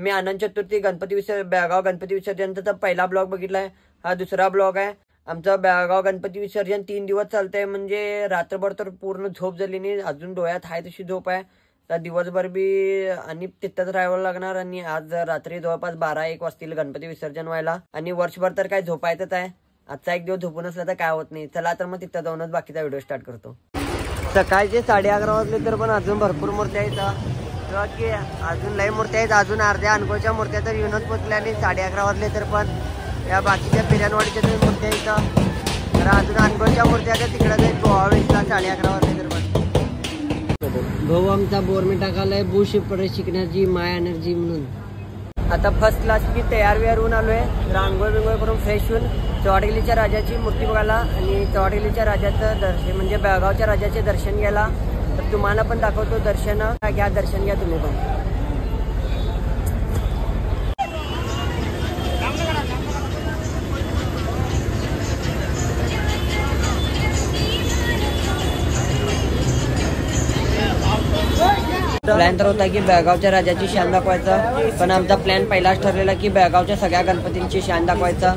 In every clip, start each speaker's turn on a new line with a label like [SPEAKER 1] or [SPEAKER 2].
[SPEAKER 1] तुम्ही अनंत चतुर्थी बेळगाव गणपती विसर्जनचा पहिला ब्लॉग बघितलाय, हा दुसरा ब्लॉग आहे. आमचं बेळगाव गणपती विसर्जन 3 दिवस चालतंय, म्हणजे रात्रभर तर पूर्ण झोप झाली नाही, अजून डोळ्यात आहे तशी झोप आहे. तर दिवसभर बी आणि तिथंच राहावं लागणार. आणि आज रात्री जवळपास 12-1 वाजतील गणपती विसर्जन व्हायला. आणि वर्षभर तर काय झोपायचंच आहे. आजचा एक दिवस झोपून असला तर काय होत नाही. चला तर मग तिथं जाऊनच बाकीचा व्हिडिओ स्टार्ट करतो. सकाळचे 11:30 वाजले तर पण अजून भरपूर मूर्त्या आहेत की अजून लई मूर्त्या आहेत. अजून अर्ध्या अनकोच्या मूर्त्या तर येऊनच पोचल्या आणि 11:30 वाजले तर पण या बाकीच्या पेऱ्यांवाडीच्या मूर्त्या आहेत. तर अजून अनकोच्या मूर्त्या तर तिकडे आहेत गोवा वेस्टला 11:30 वाजले तर पण. भाऊ आमचा बोरमी टाकालाय बुश परत शिकण्याची माय एनर्जी म्हणून. आता फर्स्ट क्लासची तयार होऊन आलोय. रांगोळ बिंगोळ करून फ्रेश होऊन चव्हाटगिरीच्या राजाची मूर्ती बघायला आणि चव्हाटगिरीच्या राजाचं दर्शन म्हणजे बेळगावच्या राजाचे दर्शन घ्यायला. तर तुम्हाला पण दाखवतो दर्शन घ्या, दर्शन घ्या तुम्ही पण. प्लॅन तर होता की बेळगावच्या राजाची शान दाखवायचा, पण आमचा प्लॅन पहिलाच ठरलेला की बेळगावच्या सगळ्या गणपतींची शान दाखवायचा.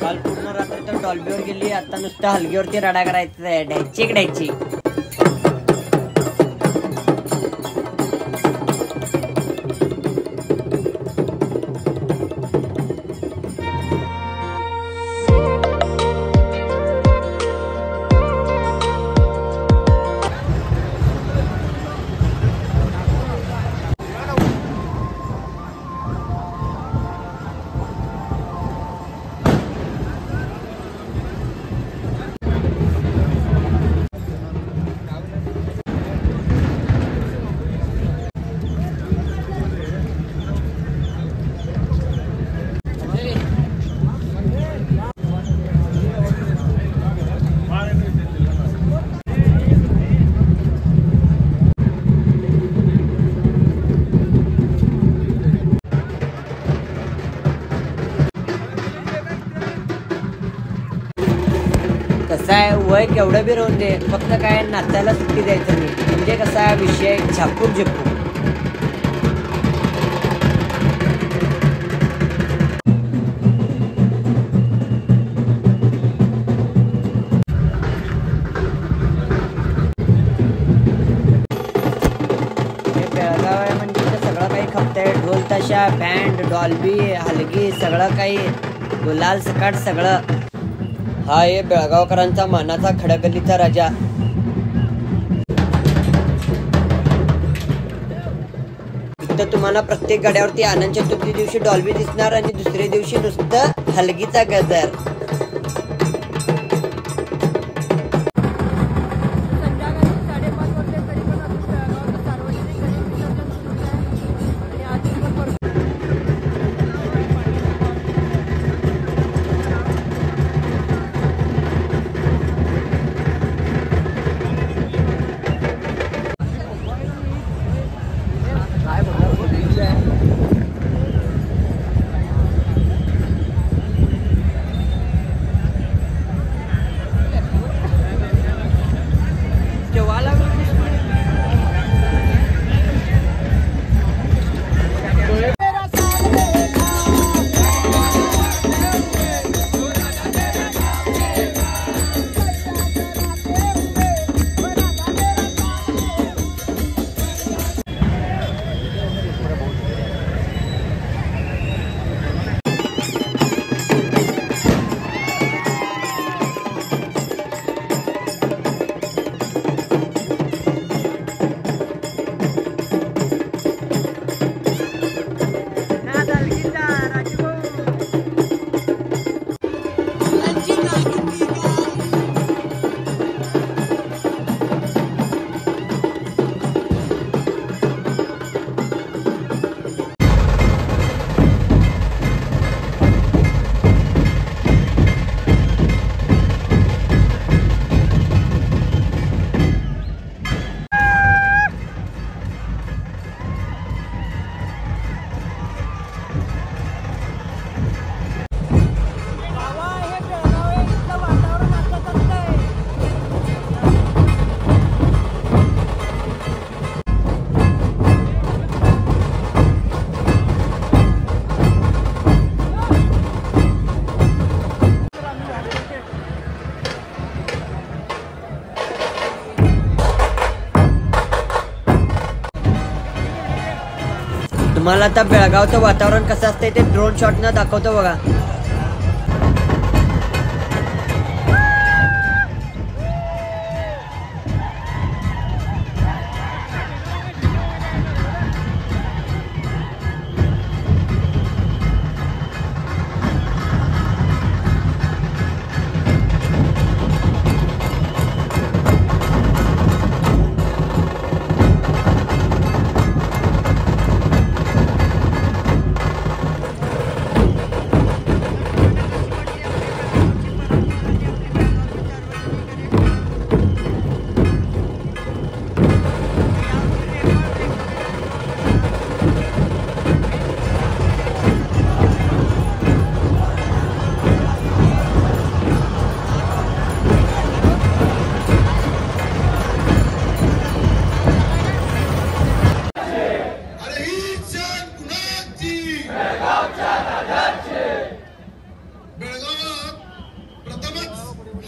[SPEAKER 1] काल पूर्ण रात्र तर डॉल्बीवर गेली, आता नुसतं हलगीवरती रडा करायचं ढायची. कसं आहे वय केवढं बी राहून दे, फक्त काय नाचायला सुट्टी द्यायचं नाही. म्हणजे कसा आहे विषय झापूक झिपू. बेळगाव आहे म्हणजे सगळं काही खपतंय. ढोल ताशा बँड डॉल्बी हलगी सगळं काही गुलाल सकाट सगळं. हा आहे बेळगावकरांचा मानाचा खडकलीचा राजा. इथं तुम्हाला प्रत्येक गाड्यावरती अनंत चतुर्थी दिवशी डॉल्बी दिसणार आणि दुसऱ्या दिवशी नुसतं हलगीचा गजर. तुम्हाला आता बेळगावचं वातावरण कसं असतंय ते ड्रोन शॉटनं दाखवतो बघा.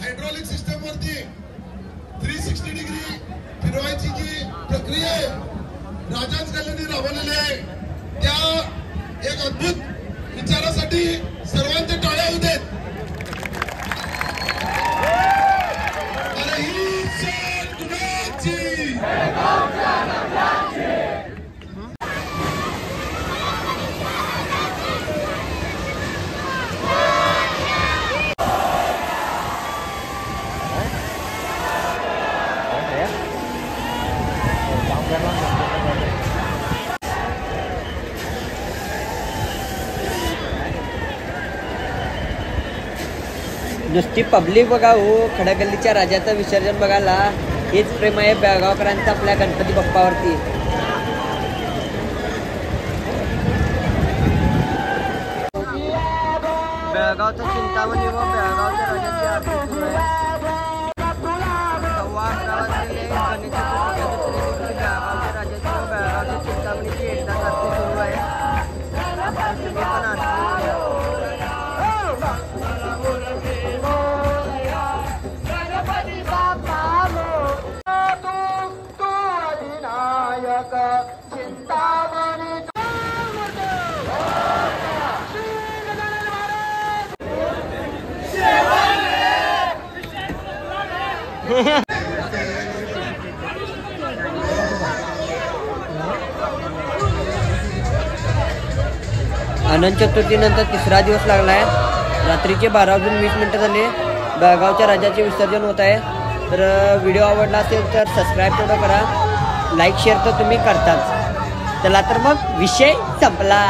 [SPEAKER 2] हायड्रॉलिक सिस्टम वरती 360 डिग्री फिरवायची जी प्रक्रिया आहे राजाच कल्याणी राबवलेली आहे त्या एक अद्भुत विचारासाठी सर्वांचे टाळ्या होऊ देत. अरे ही क्षण कुणाची
[SPEAKER 1] नुसती पब्लिक बघा हो, खडकगल्लीच्या राजाचं विसर्जन बघायला हेच प्रेम आहे बेळगावकरांचं आपल्या गणपती बाप्पावरती. बेळगावचं चिंतामणी व बेळगावच्या राजाची आरती सुरू आहे. 11:15 वाजलेले गणेश चतुर्थीच्या दुसऱ्या दिवशी बेळगावच्या राजाची व बेळगावच्या चिंतामणीची एकदाच आरती सुरू आहे. तुम्ही पण आरती अनंत चतुर्थीनंतर तिसरा दिवस लागलाय. रात्रीचे 12:20 झाले. बेळगावच्या राजाचे विसर्जन होत आहे. तर व्हिडिओ आवडला असेल तर सबस्क्राईब तेवढं करा. लाईक शेअर तर तुम्ही करताच. चला तर मग विषय संपला.